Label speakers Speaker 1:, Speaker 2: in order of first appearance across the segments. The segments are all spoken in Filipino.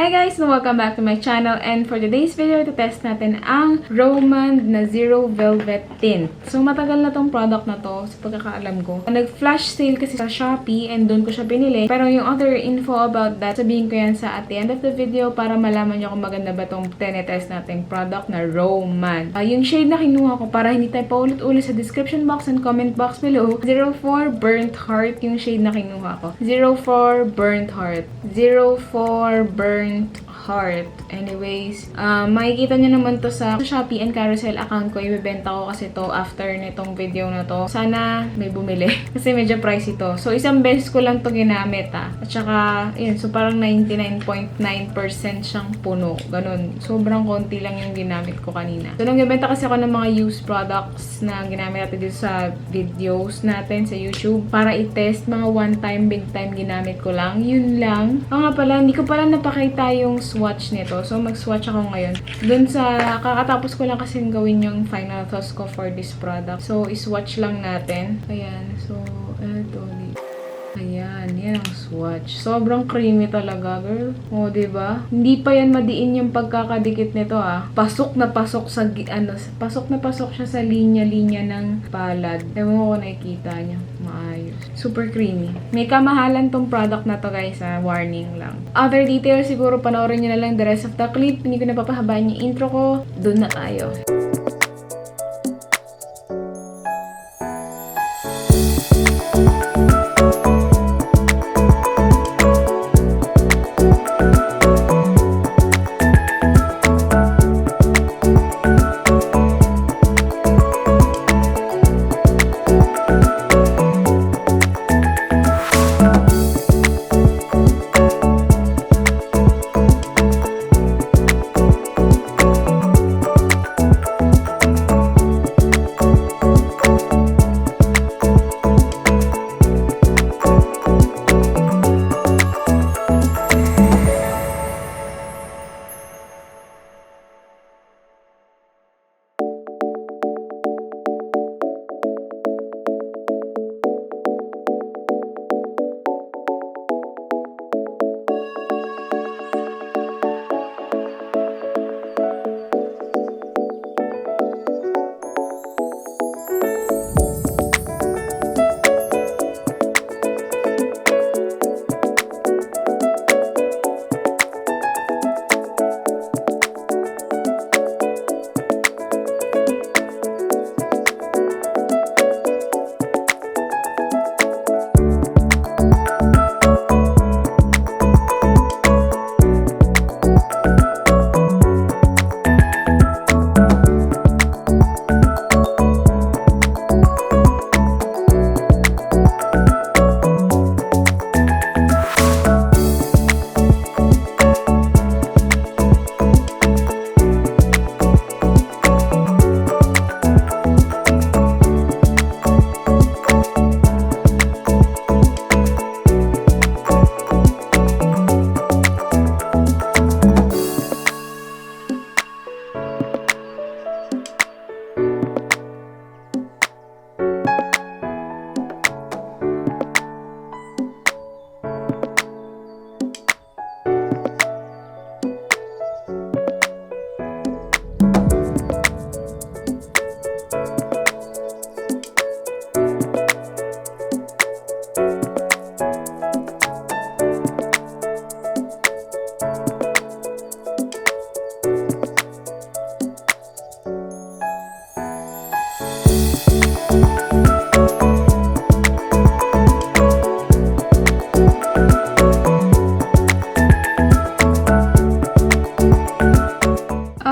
Speaker 1: Hi guys! Welcome back to my channel, and for today's video, test natin ang Romand na Zero Velvet Tint. So matagal na tong product na to sa pagkakaalam ko. Nag-flash sale kasi sa Shopee and doon ko siya binili. Pero yung other info about that, sabihin ko yan at the end of the video para malaman nyo kung maganda ba tong tinetest nating product na Romand. Yung shade na kinuha ko para hindi tayo paulit-ulit sa description box and comment box below. 04 Burnt Heart yung shade na kinuha ko. 04 Burnt Heart. 04 Burnt Heart. Anyways, makikita nyo naman to sa Shopee and Carousel account ko. Ibebenta ko kasi to after nitong video na to. Sana may bumili. Kasi medyo pricey to. So, isang beses ko lang to ginamit At saka, yun. So, parang 99.9% siyang puno. Ganun. Sobrang konti lang yung ginamit ko kanina. So, nung ibenta kasi ako ng mga used products na ginamit natin dito sa videos natin sa YouTube para i-test. Mga one time, big time ginamit ko lang. Yun lang. Nga pala, hindi ko pala napakita yung swatch nito. So, mag-swatch ako ngayon. Dun sa, kakatapos ko lang kasi gawin yung final thoughts ko for this product. So, iswatch lang natin. Ayan. So, eto. Ayan. Yan ang swatch. Sobrang creamy talaga, girl. O, diba? Hindi pa yan madiin yung pagkakadikit nito, Pasok na pasok sa, pasok na pasok siya sa linya-linya ng palad. Ewan ko kung nakikita niya. Maayos. Super creamy. May kamahalan tong product na to, guys, Warning lang. Other details, siguro panoorin nyo na lang the rest of the clip. Hindi ko na papahabaan yung intro ko. Doon na tayo.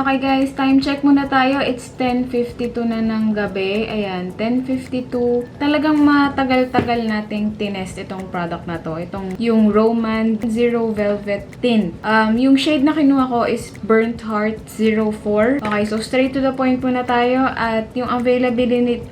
Speaker 1: Okay guys, time check muna tayo. It's 10:52 na ng gabi. Ayan, 10:52. Talagang matagal-tagal nating tinest itong product na to. Itong yung Romand Zero Velvet Tint. Yung shade na kinuha ko is Burnt Heart 04. Okay, so straight to the point muna tayo. At yung availability...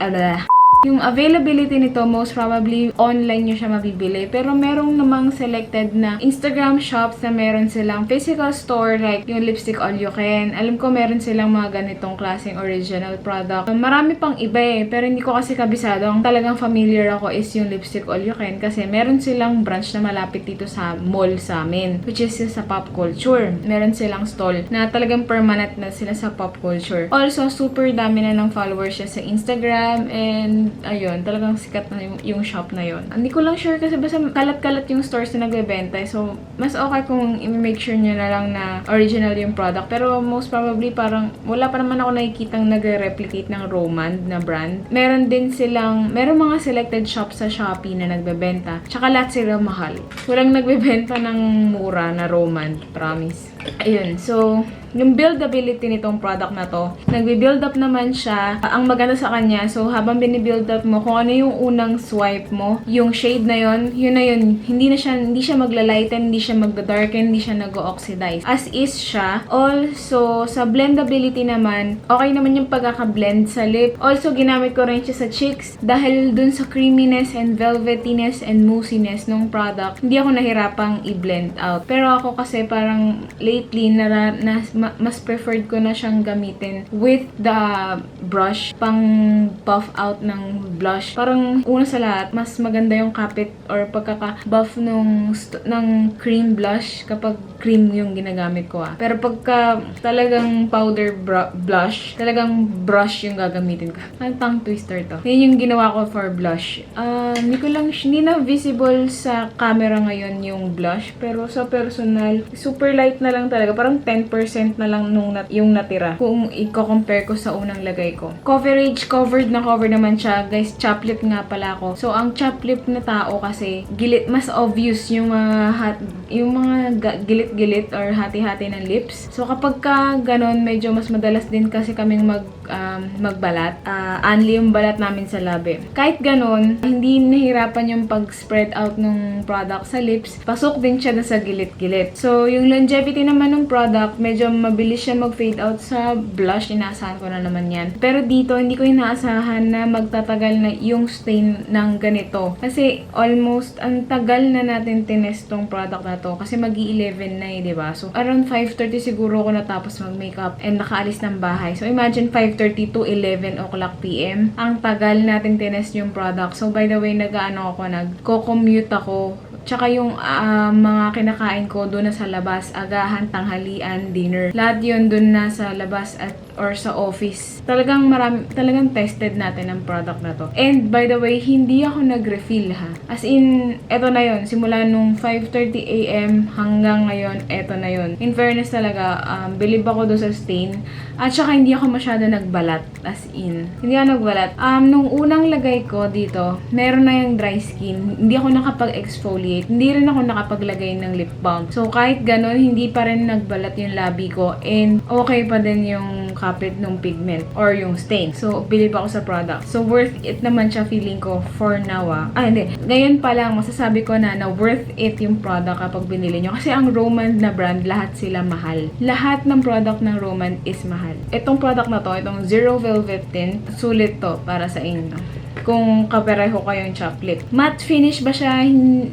Speaker 1: Yung availability nito, most probably online nyo siya mabibili. Pero merong namang selected na Instagram shops na meron silang physical store like yung lipstick all you can. Alam ko meron silang mga ganitong klaseng original product. Marami pang iba eh, pero hindi ko kasi kabisado. Ang talagang familiar ako is yung lipstick all you can kasi meron silang branch na malapit dito sa mall sa amin, which is sa Pop Culture. Meron silang stall na talagang permanent na sila sa Pop Culture. Also, super dami na ng followers siya sa Instagram and ayun, talagang sikat na yung shop na yun. Hindi ko lang sure kasi basta kalat-kalat yung stores na nagbebenta. So, mas okay kung i-make sure nyo na lang na original yung product. Pero most probably parang wala pa naman ako nakikitang nagre-replicate ng Romand na brand. Meron mga selected shops sa Shopee na nagbebenta. Tsaka lahat sila mahal. Walang nagbebenta ng mura na Romand, promise. Ayun, so yung buildability nitong product na to, nagbi-build up naman siya. Ang maganda sa kanya, so habang bini-build up mo, kung ano yung unang swipe mo, yung shade na yun, yun na yun. Hindi siya magla-lighten, hindi siya magda-darken, hindi siya nag-oxidize. As is siya. Also, sa blendability naman, okay naman yung pagkaka-blend sa lip. Also, ginamit ko rin siya sa cheeks dahil dun sa creaminess and velvetiness and moussiness ng product, hindi ako nahirapang i-blend out. Pero ako kasi parang lately, mas preferred ko na siyang gamitin with the brush pang buff out ng blush. Parang una sa lahat, mas maganda yung kapit or pagkaka-buff ng cream blush kapag cream yung ginagamit ko Pero pagka talagang powder blush, talagang brush yung gagamitin ko. Ang tongue twister to. Yan yung ginawa ko for blush. Hindi na visible sa camera ngayon yung blush, pero sa personal, super light na lang talaga. Parang 10% na lang yung natira kung i-compare ko sa unang lagay ko. Coverage, covered naman siya. Guys, chop lip nga pala ako. So, ang chop lip na tao kasi, mas obvious yung mga gilit-gilit or hati-hati ng lips. So, kapag ka ganon, medyo mas madalas din kasi kaming magbalat. Only yung balat namin sa labi. Kahit ganon, hindi nahirapan yung pag-spread out ng product sa lips. Pasok din siya na sa gilit-gilit. So, yung longevity naman ng product, medyo mabilis siya mag-fade out sa blush. Inaasahan ko na naman yan. Pero dito, hindi ko inaasahan na magtatagal na yung stain ng ganito. Kasi almost, ang tagal na natin tinest tong product na to. Kasi mag-11 na diba? So, around 5:30 siguro ako natapos mag-makeup and nakaalis ng bahay. So, imagine 5:30 to 11 o'clock PM. Ang tagal natin tinest yung product. So, by the way, nagko-commute ako. Tsaka yung mga kinakain ko doon na sa labas, agahan, tanghalian, dinner. Lahat yun doon na sa labas or sa office. Talagang tested natin ang product na to. And by the way, hindi ako nag-refill As in, eto na yun. Simula nung 5:30 AM hanggang ngayon, eto na yun. In fairness talaga, believe ako doon sa stain. At saka hindi ako masyado nagbalat. As in, hindi ako nagbalat. Nung unang lagay ko dito, meron na yung dry skin. Hindi ako nakapag-exfoliate. Hindi rin ako nakapaglagay ng lip balm. So, kahit ganun, hindi pa rin nagbalat yung labi ko. And okay pa din yung kapit ng pigment or yung stain. So, believe ako sa product. So, worth it naman siya feeling ko for now hindi. Ngayon pa lang, masasabi ko na worth it yung product kapag binili nyo. Kasi ang Romand na brand, lahat sila mahal. Lahat ng product ng Romand is mahal. Itong product na to, itong Zero Velvet Tint, sulit to para sa inyo. Kung kapareho kayong chop lip. Matte finish ba siya?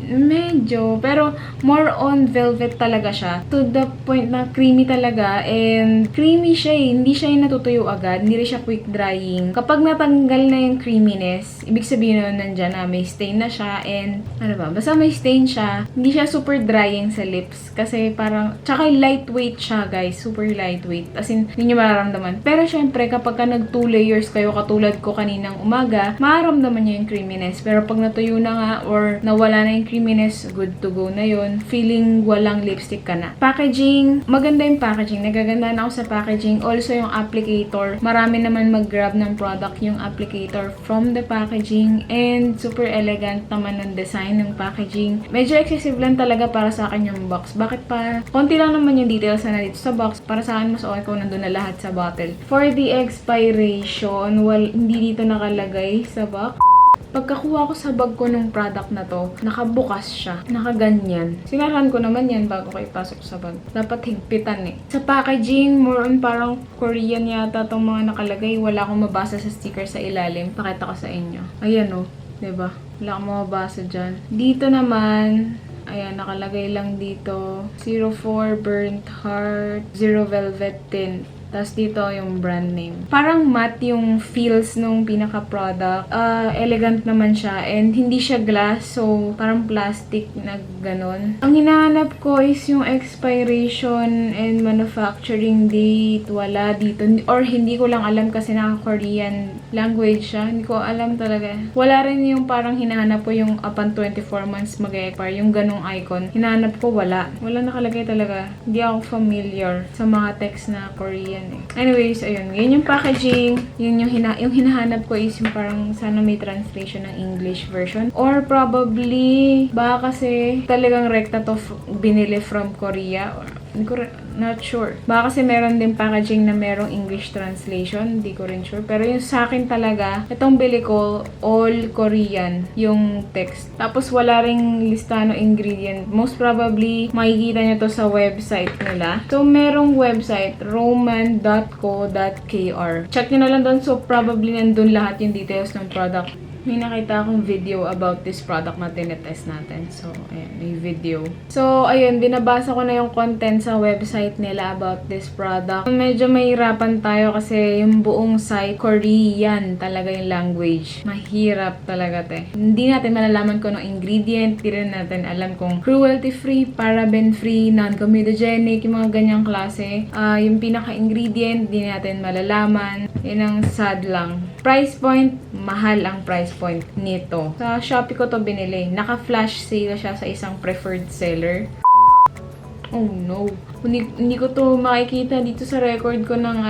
Speaker 1: Medyo. Pero more on velvet talaga siya. To the point na creamy talaga. And creamy siya Hindi siya yung natutuyo agad. Hindi rin siya quick drying. Kapag natanggal na yung creaminess, ibig sabihin nun nandyan na may stain na siya. And basta may stain siya. Hindi siya super drying sa lips. Kasi parang, tsaka lightweight siya guys. Super lightweight. As in, hindi nyo mararamdaman. Pero syempre, kapag ka nag 2 layers kayo katulad ko kaninang umaga, maramdaman niya yung creaminess. Pero pag natuyo na nga or nawala na yung creaminess, good to go na yun. Feeling walang lipstick ka na. Packaging, maganda yung packaging. Nagagandaan ako sa packaging. Also yung applicator. Marami naman mag-grab ng product yung applicator from the packaging. And super elegant naman ng design ng packaging. Medyo excessive lang talaga para sa akin yung box. Bakit pa? Konti lang naman yung details na dito sa box. Para sa akin, mas okay kung nandun na lahat sa bottle. For the expiration, hindi dito nakalagay sa box. Pagkakuha ko sa bag ko ng product na to, nakabukas siya. Nakaganyan. Sinarahan ko naman yan bago ko ipasok sa bag. Dapat higpitan eh. Sa packaging, more on parang Korean yata tong mga nakalagay. Wala akong mabasa sa sticker sa ilalim. Pakita ko sa inyo. Ayan o. Diba? Wala akong mabasa dyan. Dito naman, ayan, nakalagay lang dito. 04 Burnt Heart, Zero Velvet Tint. Tapos dito yung brand name. Parang matte yung feels nung pinaka-product. Elegant naman siya. And hindi siya glass. So, parang plastic na ganun. Ang hinahanap ko is yung expiration and manufacturing date. Wala dito. Or hindi ko lang alam kasi naka-Korean language siya. Hindi ko alam talaga. Wala rin yung parang hinahanap ko yung upon 24 months mag-expire. Yung ganung icon. Hinahanap ko wala. Wala nakalagay talaga. Hindi ako familiar sa mga text na Korean. Anyways, ayun. Yun yung packaging. Yun yung hinahanap ko is yung parang sana may translation ng English version. Or probably, baka kasi talagang rekta to binili from Korea. Or, hindi ko not sure. Baka kasi meron din packaging na merong English translation. Hindi ko rin sure. Pero yung sa akin talaga, itong bili ko, all Korean yung text. Tapos wala ring listano ingredient. Most probably, makikita nyo to sa website nila. So, merong website, roman.co.kr. Check nyo na lang doon. So, probably nandun lahat yung details ng product. May nakita akong video about this product na tinetest natin. So, ayan, may video. So, ayun, binabasa ko na yung content sa website nila about this product. Medyo mahirapan tayo kasi yung buong site, Korean talaga yung language. Mahirap talaga, te. Hindi natin malalaman kung anong ingredient, hindi rin natin alam kung cruelty-free, paraben-free, non-comedogenic, yung mga ganyang klase. Yung pinaka-ingredient, hindi natin malalaman. Yun ang sad lang. Price point, mahal ang price point nito. Sa Shopee ko to binili. Naka-flash sale siya sa isang preferred seller. Oh no. Hindi ko to makikita dito sa record ko ng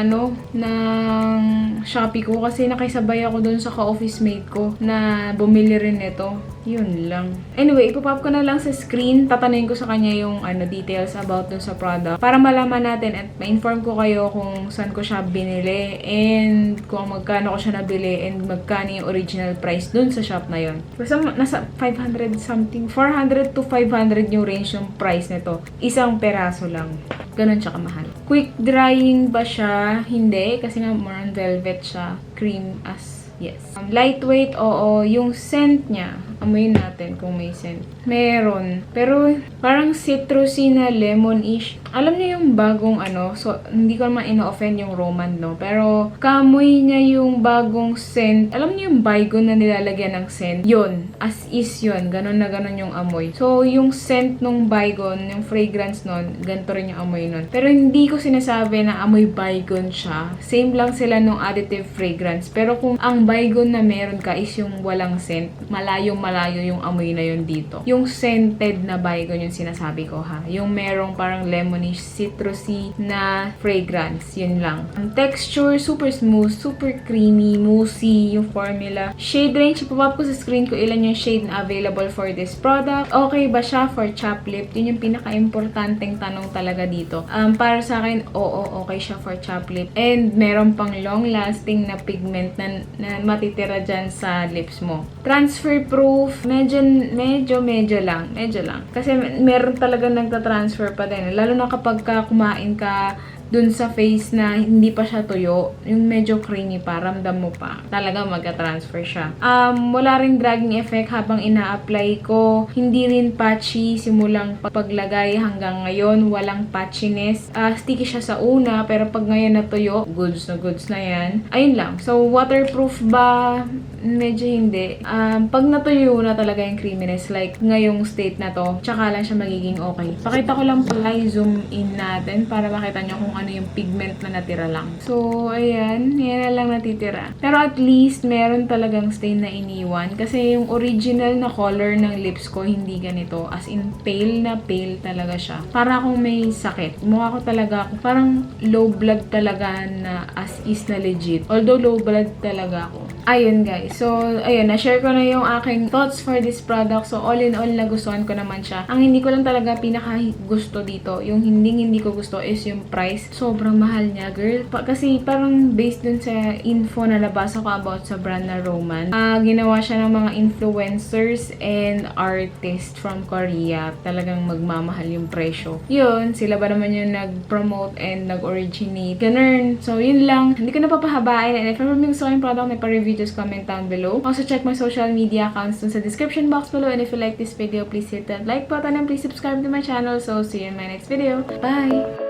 Speaker 1: ng Shopee ko kasi nakisabay ako dun sa ka-office mate ko na bumili rin nito. Yun lang. Anyway, ipopop ko na lang sa screen. Tatanungin ko sa kanya yung details about dun sa product para malaman natin at ma-inform ko kayo kung saan ko siya binili and kung magkano ko siya nabili and magkano yung original price dun sa shop na yun. Basta nasa 500 something, 400 to 500 yung range ng price nito. Isang peraso lang. Ganun siya kamahal. Quick drying ba siya? Hindi. Kasi nga more on velvet siya. Cream as yes. Lightweight, oo. Yung scent niya, amoyin natin kung may scent. Meron. Pero parang citrusy na lemon-ish. Alam niyo yung bagong so hindi ko naman ino-offend yung Roman, no? Pero kamoy niya yung bagong scent. Alam niyo yung Baygon na nilalagyan ng scent? Yun. As is yun. Ganon na ganon yung amoy. So, yung scent nung Baygon, yung fragrance nun, ganito rin yung amoy nun. Pero hindi ko sinasabi na amoy Baygon siya. Same lang sila nung additive fragrance. Pero kung ang Baygon na meron ka is yung walang scent, malayong-malayo yung amoy na yun dito. Yung scented na Baygon yung sinasabi ko, ha? Yung merong parang lemonish, citrusy na fragrance. Yun lang. Ang texture, super smooth, super creamy, moussey, yung formula. Shade range, ipapap ko sa screen ko ilan yung shade na available for this product. Okay ba siya for chap lip? Yun yung pinaka-importanteng tanong talaga dito. Para sa akin, oo, okay siya for chap lip. And meron pang long-lasting na pigment na matitira dyan sa lips mo. Transfer proof, medyo lang. Kasi meron talaga nagta-transfer pa din. Lalo na kapag kumain ka dun sa face na hindi pa siya tuyo, yung medyo creamy pa, ramdam mo pa. Talaga magka-transfer siya. Wala ring dragging effect habang ina-apply ko. Hindi rin patchy simulang paglagay hanggang ngayon. Walang patchiness. Sticky siya sa una, pero pag ngayon natuyo, goods na yan. Ayun lang. So, waterproof ba? Medyo hindi. Pag natuyo na talaga yung creaminess, like ngayong state na to, tsaka lang siya magiging okay. Pakita ko lang pala, zoom in natin para makita nyo kung ano yung pigment na natira lang. So, ayan. Yan na lang natitira. Pero at least, meron talagang stain na iniwan. Kasi yung original na color ng lips ko, hindi ganito. As in, pale talaga siya. Para akong may sakit. Mukha ko talaga ako. Parang low blood talaga na as is na legit. Although low blood talaga ako. Ayun guys. So, ayun. Na-share ko na yung aking thoughts for this product. So, all in all, nagustuhan ko naman siya. Ang hindi ko lang talaga pinaka gusto dito, yung hindi ko gusto is yung price. guys, sobrang mahal niya, girl. Kasi parang based dun sa info na nabasa ko about sa brand na Roman, ginawa siya ng mga influencers and artists from Korea. Talagang magmamahal yung presyo. Yun, sila ba naman yung nag-promote and nag-originate. Ganun. So, yun lang. Hindi ko napapahabain. And if ever may gusto kayong product, may pa-review, just comment down below. Also, check my social media accounts dun sa description box below. And if you like this video, please hit that like button and please subscribe to my channel. So, see you in my next video. Bye!